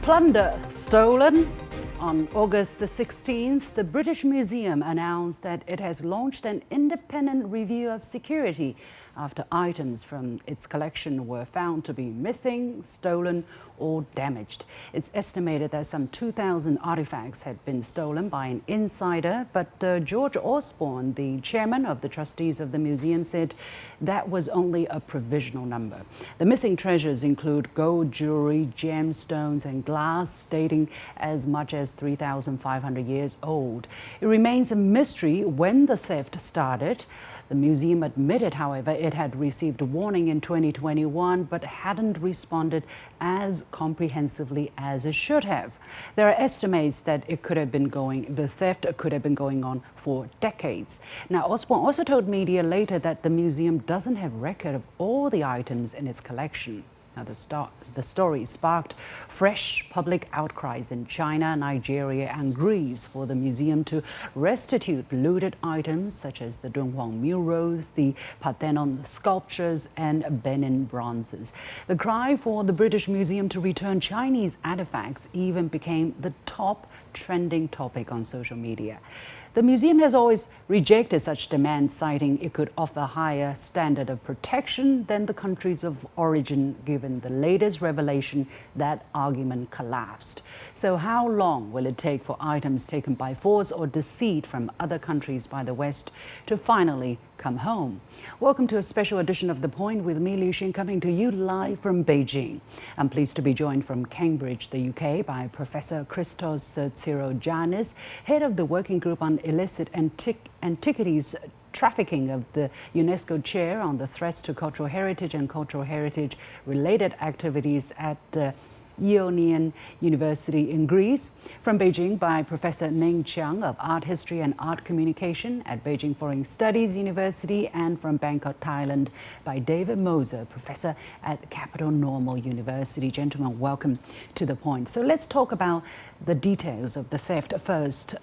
Plunder stolen. On August the 16th, the British Museum announced that it has launched an independent review of security after items from its collection were found to be missing, stolen, or damaged. It's estimated that some 2,000 artifacts had been stolen by an insider, but George Osborne, the chairman of the trustees of the museum, said that was only a provisional number. The missing treasures include gold jewelry, gemstones, and glass dating as much as 3,500 years old. It remains a mystery when the theft started. The museum admitted, however, it had received a warning in 2021 but hadn't responded as comprehensively as it should have. There are estimates that the theft could have been going on for decades. Now, Osborne also told media later that the museum doesn't have record of all the items in its collection. Now, the story sparked fresh public outcries in China, Nigeria, and Greece for the museum to restitute looted items such as the Dunhuang murals, the Parthenon sculptures, and Benin bronzes. The cry for the British Museum to return Chinese artifacts even became the top trending topic on social media. The museum has always rejected such demands, citing it could offer a higher standard of protection than the countries of origin. Given the latest revelation, that argument collapsed. So how long will it take for items taken by force or deceit from other countries by the West to finally come home? Welcome to a special edition of The Point with me, Liu Xin, coming to you live from Beijing. I'm pleased to be joined from Cambridge, the UK, by Professor Christos Tsirogiannis, head of the Working Group on Illicit Antiquities Trafficking of the UNESCO Chair on the Threats to Cultural Heritage and Cultural Heritage-related Activities at Ionian University in Greece. From Beijing by Professor Ning Qiang of Art History and Art Communication at Beijing Foreign Studies University, and from Bangkok, Thailand by David Moser, Professor at Capital Normal University. Gentlemen, welcome to The Point. So let's talk about the details of the theft first.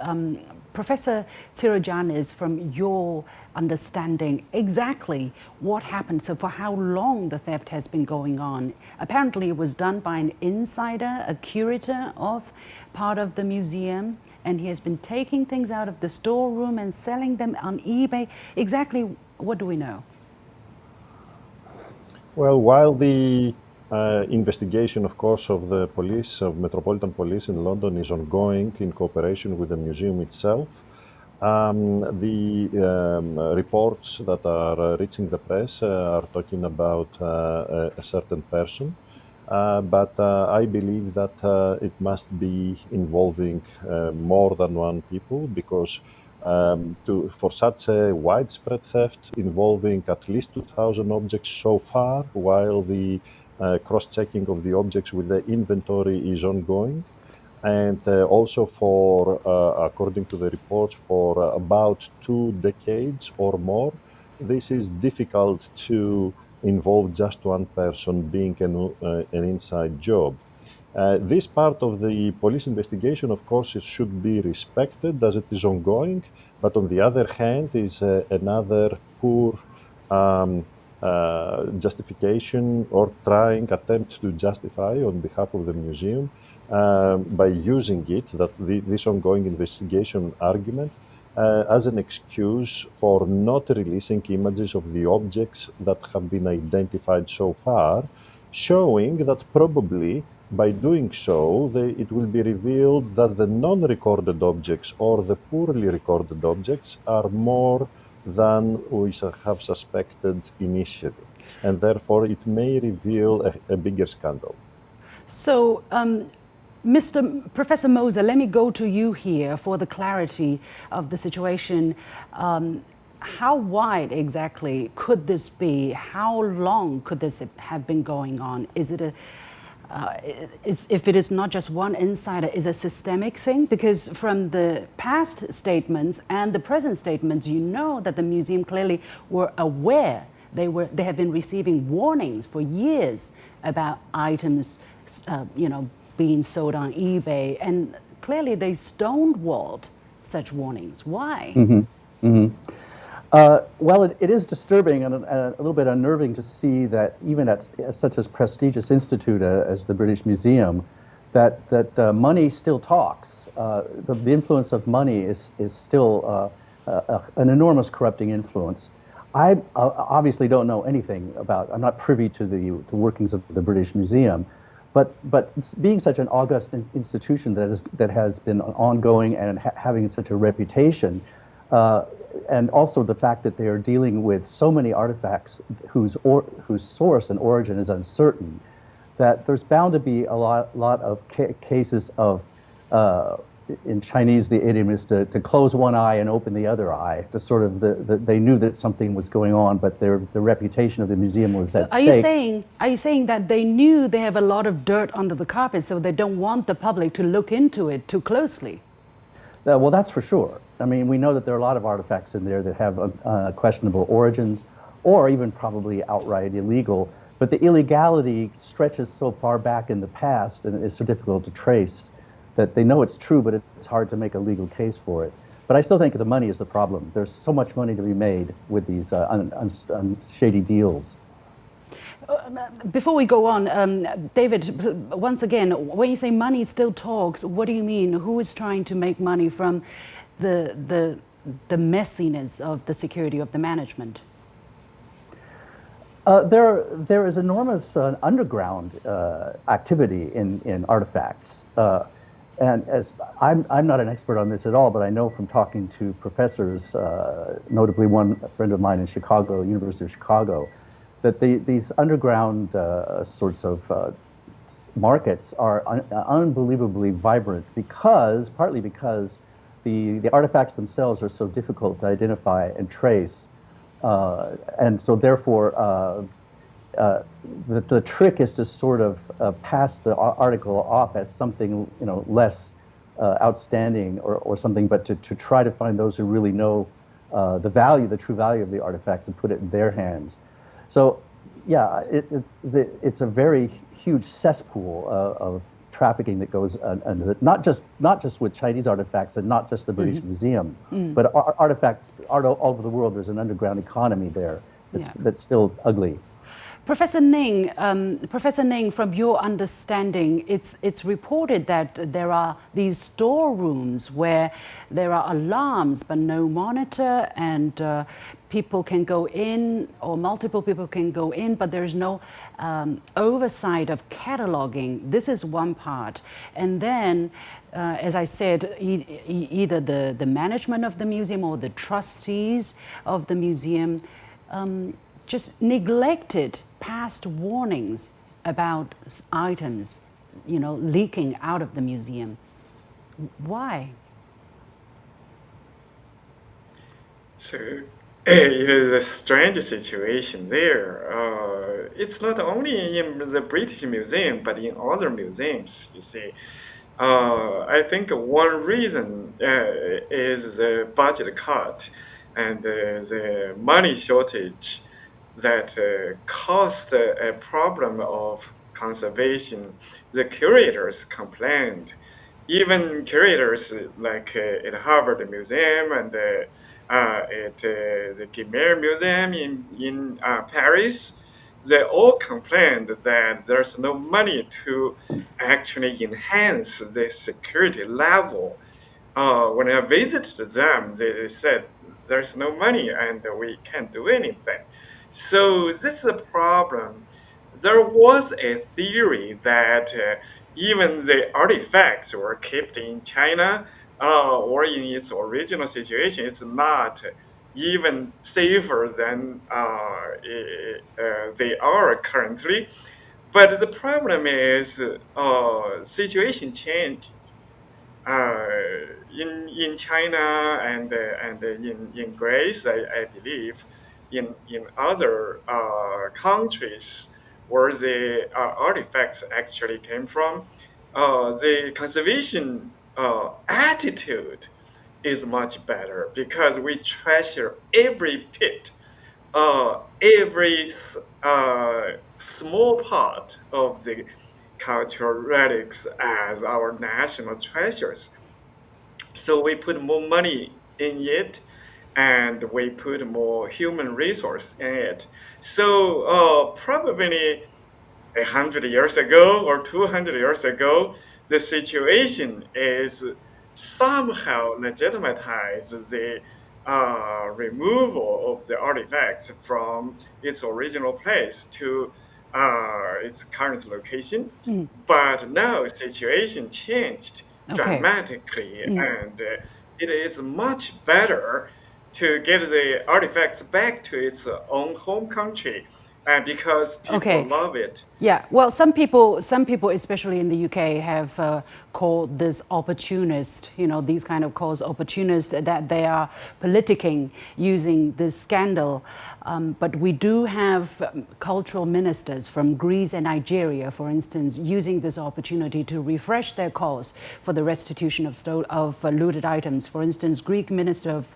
Professor Tsirogiannis, from your understanding, exactly what happened? So for how long the theft has been going on? Apparently it was done by an insider, a curator of part of the museum, and he has been taking things out of the storeroom and selling them on eBay. Exactly what do we know? Well, while the investigation, of course, of the police, of Metropolitan Police in London is ongoing in cooperation with the museum itself, the reports that are reaching the press are talking about a certain person, but I believe that it must be involving more than one people, because for such a widespread theft involving at least 2,000 objects so far, while the cross-checking of the objects with the inventory is ongoing, and also for, according to the reports, for about 2 decades or more, this is difficult to involve just one person being an inside job. This part of the police investigation, of course, it should be respected as it is ongoing, but on the other hand is another poor justification or attempt to justify on behalf of the museum by using it, this ongoing investigation argument, as an excuse for not releasing images of the objects that have been identified so far, showing that probably by doing so, it will be revealed that the non-recorded objects or the poorly recorded objects are more than we have suspected initially, and therefore it may reveal a bigger scandal. So, Professor Moser, let me go to you here for the clarity of the situation. How wide exactly could this be? How long could this have been going on? Is it if it is not just one insider, is a systemic thing? Because from the past statements and the present statements, you know that the museum clearly were aware. They have been receiving warnings for years about items, being sold on eBay, and clearly they stonewalled such warnings. Why? Mm-hmm. Mm-hmm. Well, it is disturbing and a little bit unnerving to see that even at such a prestigious institute as the British Museum, that money still talks. The influence of money is still an enormous corrupting influence. I obviously don't know anything about. I'm not privy to the workings of the British Museum, but being such an august institution that has been ongoing and having such a reputation, and also the fact that they are dealing with so many artifacts whose source and origin is uncertain, that there's bound to be a lot of cases of, in Chinese, the idiom is to close one eye and open the other eye. To sort of they knew that something was going on, but the reputation of the museum was at stake. Are you saying that they knew they have a lot of dirt under the carpet, so they don't want the public to look into it too closely? Well, that's for sure. I mean, we know that there are a lot of artifacts in there that have questionable origins, or even probably outright illegal. But the illegality stretches so far back in the past and is so difficult to trace that they know it's true, but it's hard to make a legal case for it. But I still think the money is the problem. There's so much money to be made with these shady deals. Before we go on, David, once again, when you say money still talks, what do you mean? Who is trying to make money from the messiness of the security of the management? There is enormous underground activity in artifacts. And as I'm not an expert on this at all, but I know from talking to professors, notably one friend of mine in Chicago, University of Chicago, that these underground sorts of markets are unbelievably vibrant partly because the artifacts themselves are so difficult to identify and trace. And so therefore, the trick is to sort of pass the article off as something less outstanding or something, but to try to find those who really know the true value of the artifacts and put it in their hands. So, yeah, it's a very huge cesspool of trafficking that goes under not just with Chinese artifacts and not just the British Museum, but artifacts all over the world. There's an underground economy there that's still ugly. Professor Ning, from your understanding, it's reported that there are these storerooms where there are alarms but no monitor, and people can go in, or multiple people can go in, but there's no oversight of cataloging. This is one part. And then, as I said, either the management of the museum or the trustees of the museum just neglected past warnings about items, leaking out of the museum. Why? So it is a strange situation there. It's not only in the British Museum, but in other museums, you see. I think one reason is the budget cut and the money shortage that caused a problem of conservation. The curators complained. Even curators like at Harvard Museum and at the Guimet Museum in Paris, they all complained that there's no money to actually enhance the security level. When I visited them, they said there's no money and we can't do anything. So this is a problem. There was a theory that even the artifacts were kept in China or in its original situation, it's not even safer than they are currently. But the problem is situation changed. In China and in Greece, I believe, in other countries where the artifacts actually came from, the conservation attitude is much better because we treasure every bit, every small part of the cultural relics as our national treasures. So we put more money in it, and we put more human resource in it. So probably 100 years ago or 200 years ago, the situation is somehow legitimatize the removal of the artifacts from its original place to its current location. But now situation changed dramatically, and it is much better to get the artifacts back to its own home country, and because people love it. Yeah, well, some people, especially in the UK, have called this opportunist. You know, these kind of calls opportunist, that they are politicking using this scandal. But we do have cultural ministers from Greece and Nigeria, for instance, using this opportunity to refresh their cause for the restitution of looted items. For instance, Greek Minister of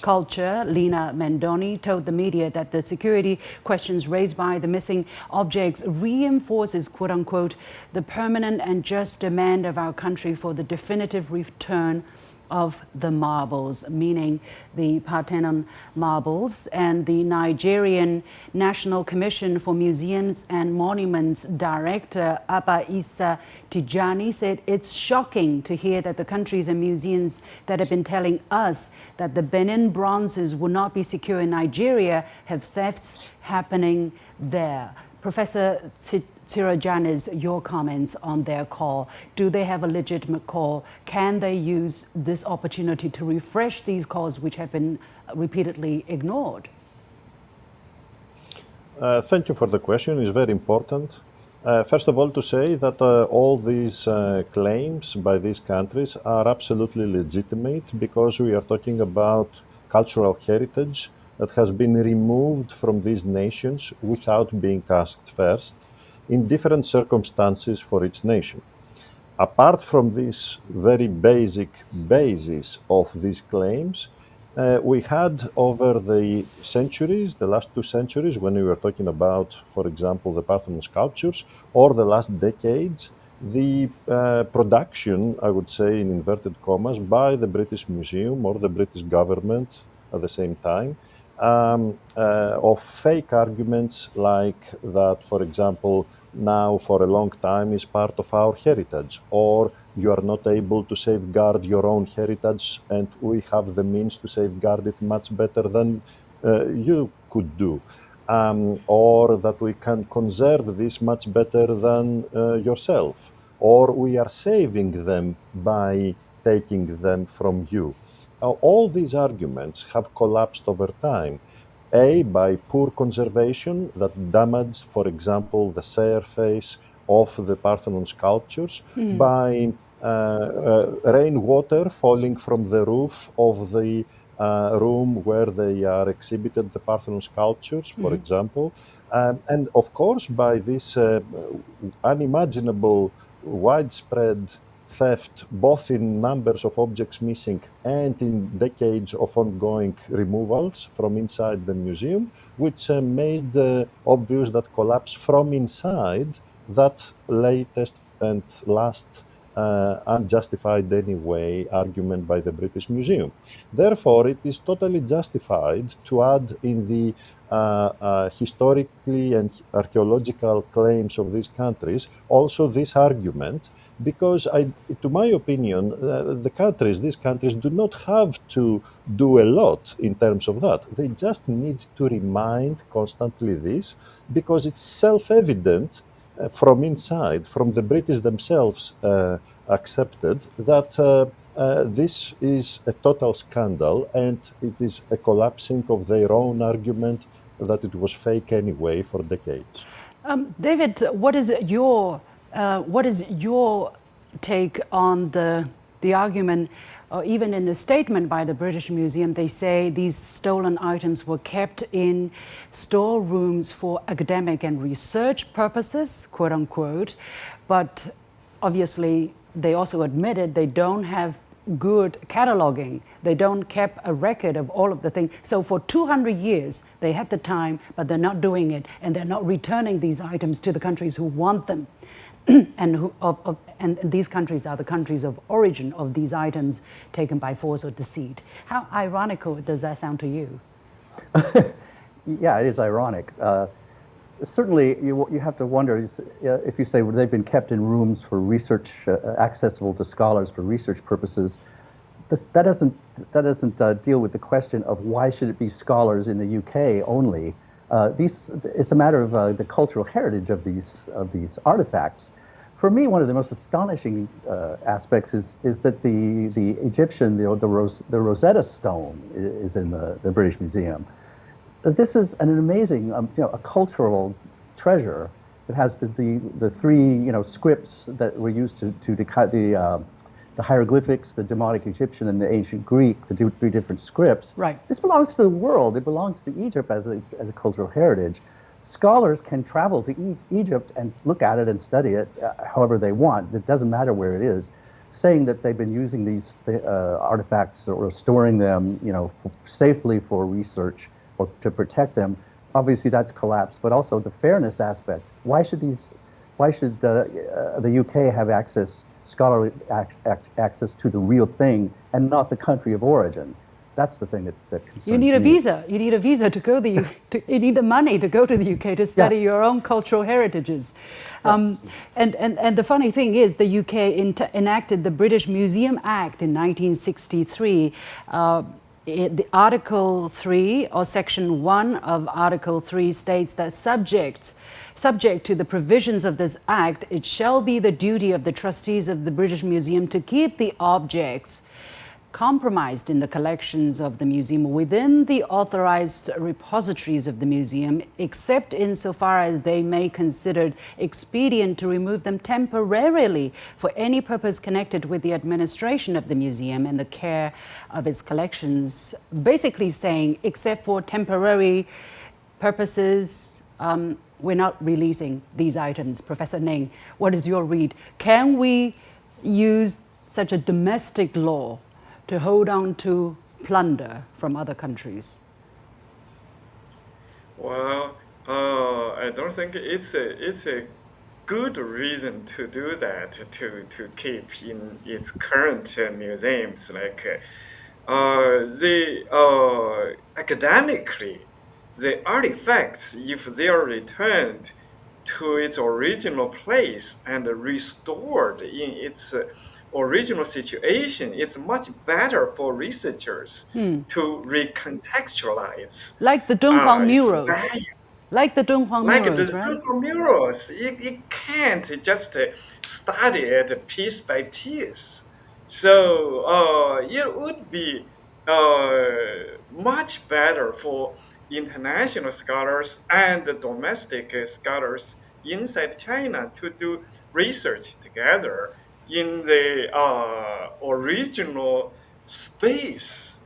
Culture, Lina Mendoni, told the media that the security questions raised by the missing objects reinforces, quote unquote, the permanent and just demand of our country for the definitive return of the marbles, meaning the Parthenon marbles. And the Nigerian National Commission for Museums and Monuments Director Abba Issa Tijani said it's shocking to hear that the countries and museums that have been telling us that the Benin bronzes will not be secure in Nigeria have thefts happening there. Professor Tsirogiannis, your comments on their call. Do they have a legitimate call? Can they use this opportunity to refresh these calls which have been repeatedly ignored? Thank you for the question. It's very important. First of all, to say that all these claims by these countries are absolutely legitimate, because we are talking about cultural heritage that has been removed from these nations without being asked first, in different circumstances for each nation. Apart from this very basic basis of these claims, we had over the centuries, the last 2 centuries, when we were talking about, for example, the Parthenon sculptures, or the last decades, the production, I would say in inverted commas, by the British Museum or the British government at the same time, of fake arguments like that, for example, now for a long time is part of our heritage, or you are not able to safeguard your own heritage and we have the means to safeguard it much better than you could do, or that we can conserve this much better than yourself, or we are saving them by taking them from you. All these arguments have collapsed over time. By poor conservation that damaged, for example, the surface of the Parthenon sculptures, by rainwater falling from the roof of the room where they are exhibited, the Parthenon sculptures, for example, and of course by this unimaginable widespread theft, both in numbers of objects missing and in decades of ongoing removals from inside the museum, which made obvious that collapse from inside that latest and last unjustified anyway argument by the British Museum. Therefore, it is totally justified to add in the historically and archaeological claims of these countries also this argument, because to my opinion, these countries do not have to do a lot in terms of that. They just need to remind constantly this, because it's self-evident from inside, from the British themselves accepted, that this is a total scandal, and it is a collapsing of their own argument that it was fake anyway for decades. David, what is your take on the argument, or even in the statement by the British Museum, they say these stolen items were kept in storerooms for academic and research purposes, quote unquote, but obviously they also admitted they don't have good cataloging. They don't keep a record of all of the things. So for 200 years, they had the time, but they're not doing it, and they're not returning these items to the countries who want them. And these countries are the countries of origin of these items taken by force or deceit. How ironical does that sound to you? Yeah, it is ironic. certainly you have to wonder if you say, well, they've been kept in rooms for research, accessible to scholars for research purposes. That doesn't deal with the question of why should it be scholars in the UK only. It's a matter of the cultural heritage of these artifacts. For me, one of the most astonishing aspects is that the Egyptian, the Rosetta Stone is in the British Museum. This is an amazing, a cultural treasure. It has the three scripts that were used to decode the hieroglyphics, the Demotic Egyptian and the ancient Greek, the three different scripts. Right. This belongs to the world. It belongs to Egypt as a cultural heritage. Scholars can travel to Egypt and look at it and study it however they want. It doesn't matter where it is. Saying that they've been using these artifacts or storing them, safely for research or to protect them, obviously that's collapsed. But also the fairness aspect. Why should the UK have scholarly access to the real thing and not the country of origin? That's the thing that concerns me. You need a visa. You need a visa to go you need the money to go to the UK to study your own cultural heritages. And the funny thing is, the UK enacted the British Museum Act in 1963. The Article 3 or Section 1 of Article 3 states that subject to the provisions of this act, it shall be the duty of the trustees of the British Museum to keep the objects compromised in the collections of the museum within the authorized repositories of the museum, except insofar as they may consider it expedient to remove them temporarily for any purpose connected with the administration of the museum and the care of its collections. Basically saying, except for temporary purposes, we're not releasing these items. Professor Ning, what is your read? Can we use such a domestic law to hold on to plunder from other countries? Well, I don't think it's a good reason to do that, to keep in its current museums. Like academically, the artifacts, if they are returned to its original place and restored in its original situation, it's much better for researchers to recontextualize. Like the Dunhuang murals. Like the Dunhuang Like murals, the right? Dunhuang murals, you can't just study it piece by piece. So it would be much better for international scholars and domestic scholars inside China to do research together in the original space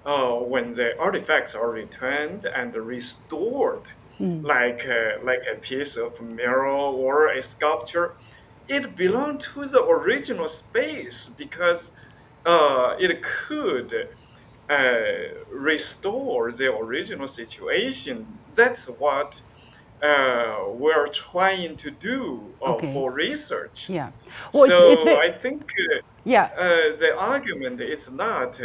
when the artifacts are returned and restored, like a piece of mural or a sculpture. It belongs to the original space because it could restore the original situation. That's what we're trying to do for research. Yeah. Well, so it's very, I think the argument is not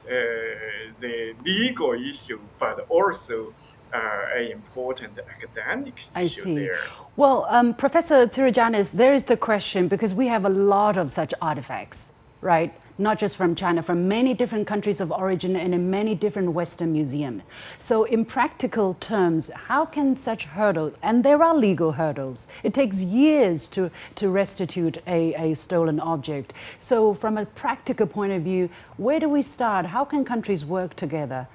the legal issue, but also an important academic issue there. Well, Professor Tsirogiannis, there is the question, because we have a lot of such artifacts, right? Not just from China, from many different countries of origin and in many different Western museums. So in practical terms, how can such hurdles, and there are legal hurdles, it takes years to restitute a stolen object. So from a practical point of view, where do we start? How can countries work together?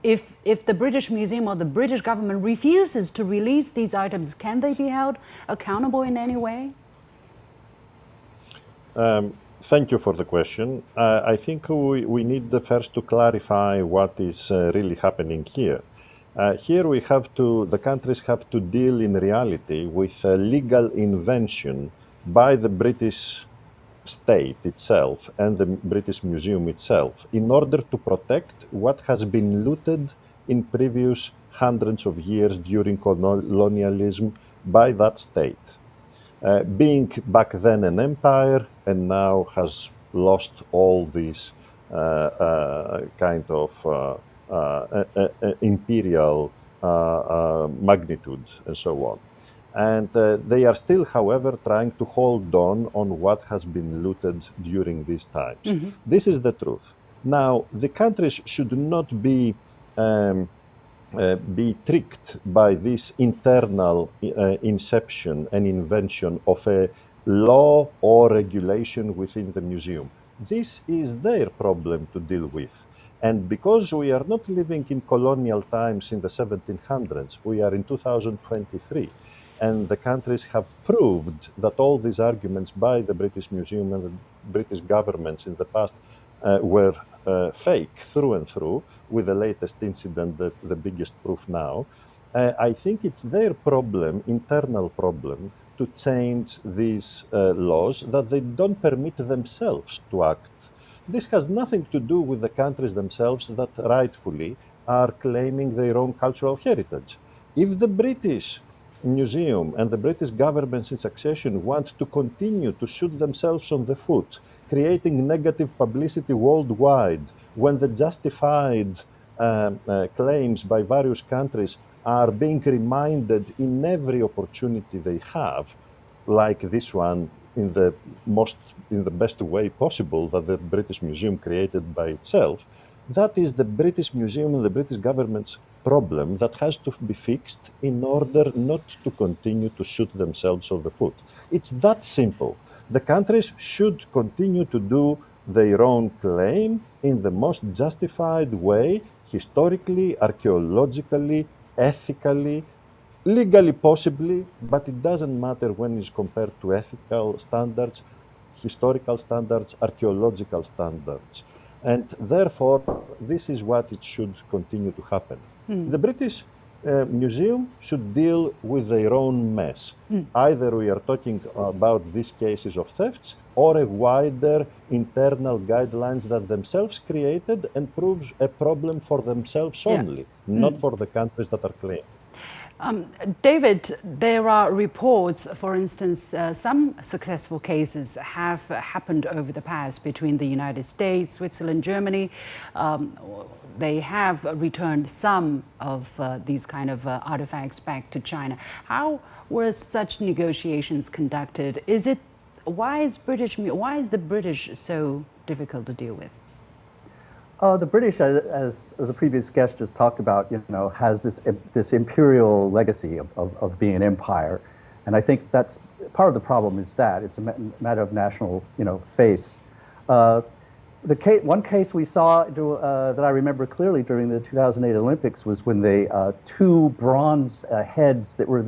If the British Museum or the British government refuses to release these items, can they be held accountable in any way? Thank you for the question. I think we need first to clarify what is really happening here. Here the countries have to deal in reality with a legal invention by the British state itself and the British Museum itself in order to protect what has been looted in previous hundreds of years during colonialism by that state. Being back then an empire and now has lost all these kind of imperial magnitude and so on. And they are still, however, trying to hold on what has been looted during these times. This is the truth. Now, the countries should not be tricked by this internal inception and invention of a law or regulation within the museum. This is their problem to deal with. And because we are not living in colonial times in the 1700s, we are in 2023. And the countries have proved that all these arguments by the British Museum and the British governments in the past were fake through and through, with the latest incident the biggest proof now. I think it's their problem, internal problem, to change these laws that they don't permit themselves to act. This has nothing to do with the countries themselves that rightfully are claiming their own cultural heritage. If the British Museum and the British governments in succession want to continue to shoot themselves on the foot, creating negative publicity worldwide, when the justified claims by various countries are being reminded in every opportunity they have, like this one in the best way possible that the British Museum created by itself, that is the British Museum and the British government's problem that has to be fixed in order not to continue to shoot themselves on the foot. It's that simple. The countries should continue to do their own claim in the most justified way, historically, archaeologically, ethically, legally possibly, but it doesn't matter when it's compared to ethical standards, historical standards, archaeological standards. And therefore, this is what it should continue to happen. The British Museum should deal with their own mess. Either we are talking about these cases of thefts or a wider internal guidelines that themselves created and proves a problem for themselves only, not for the countries that are claiming. David, there are reports, for instance, some successful cases have happened over the past between the United States, Switzerland, Germany. They have returned some of these kind of artifacts back to China. How were such negotiations conducted? Why is the British so difficult to deal with? The British, as the previous guest just talked about, has this imperial legacy of being an empire, and I think that's part of the problem. Is that it's a matter of national, face. One case we saw that I remember clearly during the 2008 Olympics was when the two bronze heads that were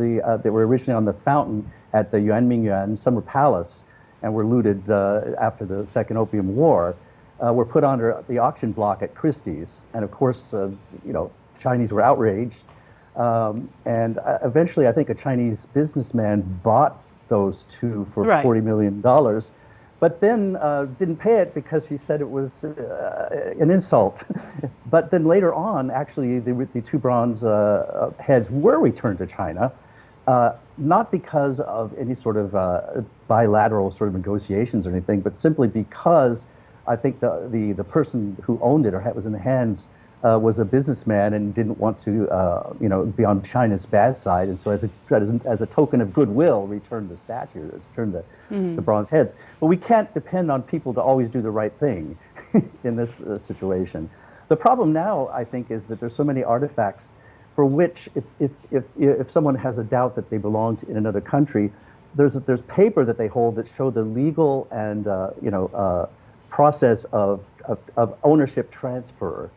originally on the fountain at the Yuan Summer Palace and were looted after the Second Opium War. Were put under the auction block at Christie's, and of course, Chinese were outraged, and eventually, I think a Chinese businessman bought those two for $40 million, but then didn't pay it because he said it was an insult. But then later on, actually, the two bronze heads were returned to China, not because of any sort of bilateral sort of negotiations or anything, but simply because I think the person who owned it or was in the hands was a businessman and didn't want to be on China's bad side, and so as a token of goodwill, returned the statue, returned the bronze heads. But we can't depend on people to always do the right thing in this situation. The problem now, I think, is that there's so many artifacts for which, if someone has a doubt that they belong in another country, there's paper that they hold that show the legal and process of ownership transfer,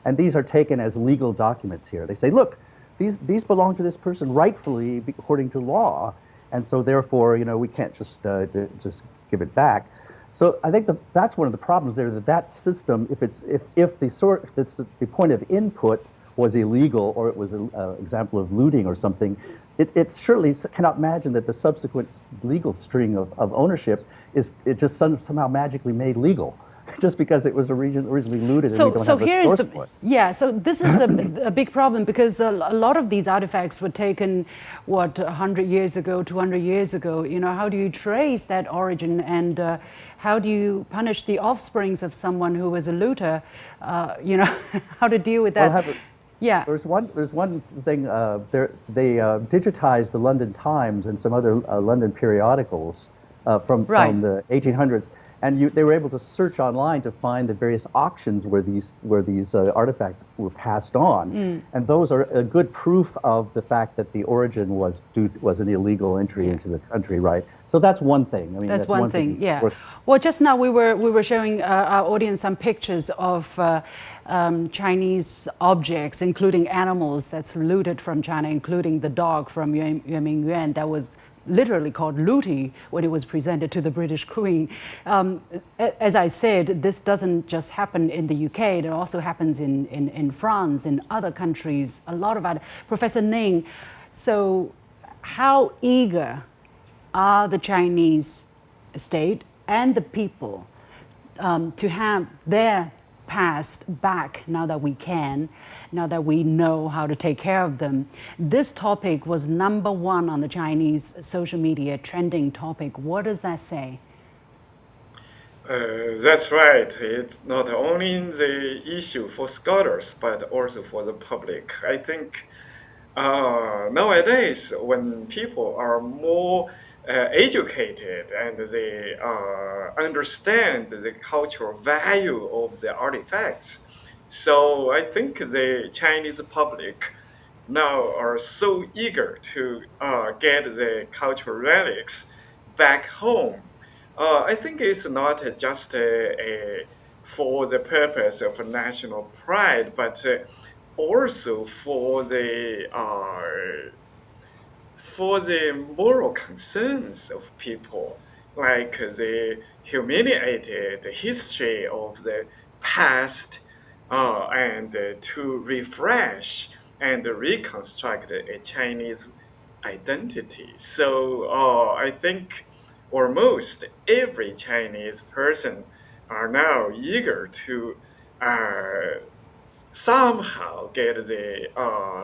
and these are taken as legal documents here. They say, look, these belong to this person rightfully according to law, and so therefore, we can't just give it back. So I think that's one of the problems there. That system, if the point of input was illegal or it was an example of looting or something, it surely cannot imagine that the subsequent legal string of ownership it just somehow magically made legal, just because it was originally looted and we don't have a source for it. Yeah, so this is a big problem because a lot of these artifacts were taken, 100 years ago, 200 years ago. How do you trace that origin, and how do you punish the offsprings of someone who was a looter? How to deal with that? Yeah. There's one thing. They digitized the London Times and some other London periodicals from Right. the 1800s, and they were able to search online to find the various auctions where these artifacts were passed on, and those are a good proof of the fact that the origin was an illegal entry into the country, right? So that's one thing. I mean, That's one thing, yeah. worth. Well, just now we were showing our audience some pictures of Chinese objects, including animals that's looted from China, including the dog from Yuan that was literally called Looty when it was presented to the British Queen. As I said, this doesn't just happen in the UK, it also happens in France, in other countries, a lot of other. Professor Ning, so how eager are the Chinese state and the people to have their past back now that we can, now that we know how to take care of them? This topic was #1 on the Chinese social media trending topic. What does that say? That's right. It's not only the issue for scholars, but also for the public. I think nowadays, when people are more educated and they understand the cultural value of the artifacts, so I think the Chinese public now are so eager to get the cultural relics back home. I think it's not just for the purpose of national pride, but also for the moral concerns of people, like the humiliated history of the past, and to refresh and reconstruct a Chinese identity. So I think almost every Chinese person are now eager to somehow get the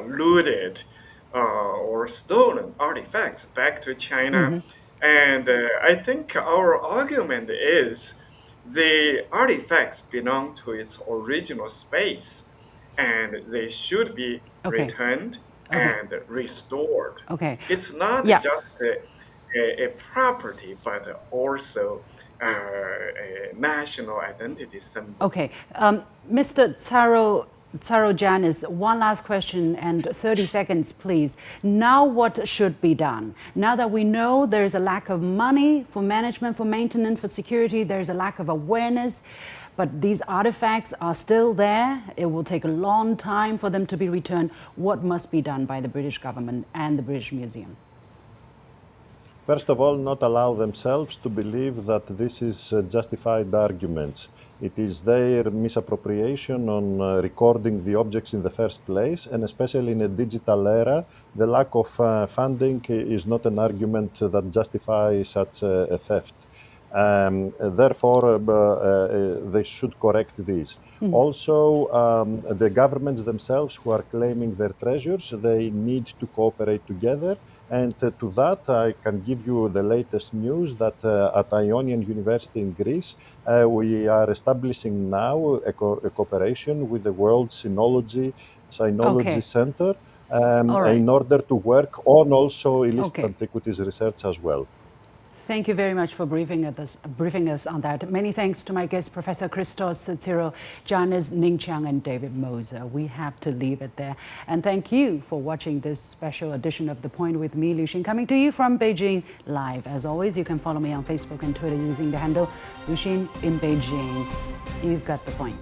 looted or stolen artifacts back to China. And I think our argument is the artifacts belong to its original space and they should be returned and restored. It's not just a property, but also a national identity symbol. Okay. Mr. Tsirogiannis, one last question and 30 seconds, please. Now what should be done? Now that we know there's a lack of money for management, for maintenance, for security, there's a lack of awareness, but these artifacts are still there. It will take a long time for them to be returned. What must be done by the British government and the British Museum? First of all, not allow themselves to believe that this is justified arguments. It is their misappropriation on recording the objects in the first place, and especially in a digital era, the lack of funding is not an argument that justifies such a theft. Therefore, they should correct this. Also, the governments themselves who are claiming their treasures, they need to cooperate together. And to that, I can give you the latest news that at Ionian University in Greece, we are establishing now a cooperation with the World Sinology Center in order to work on also illicit antiquities research as well. Thank you very much for briefing us on that. Many thanks to my guests, Professor Christos, Tsirogiannis, Ning Qiang, and David Moser. We have to leave it there. And thank you for watching this special edition of The Point with me, Liu Xin, coming to you from Beijing live. As always, you can follow me on Facebook and Twitter using the handle Liu Xin in Beijing. You've got the point.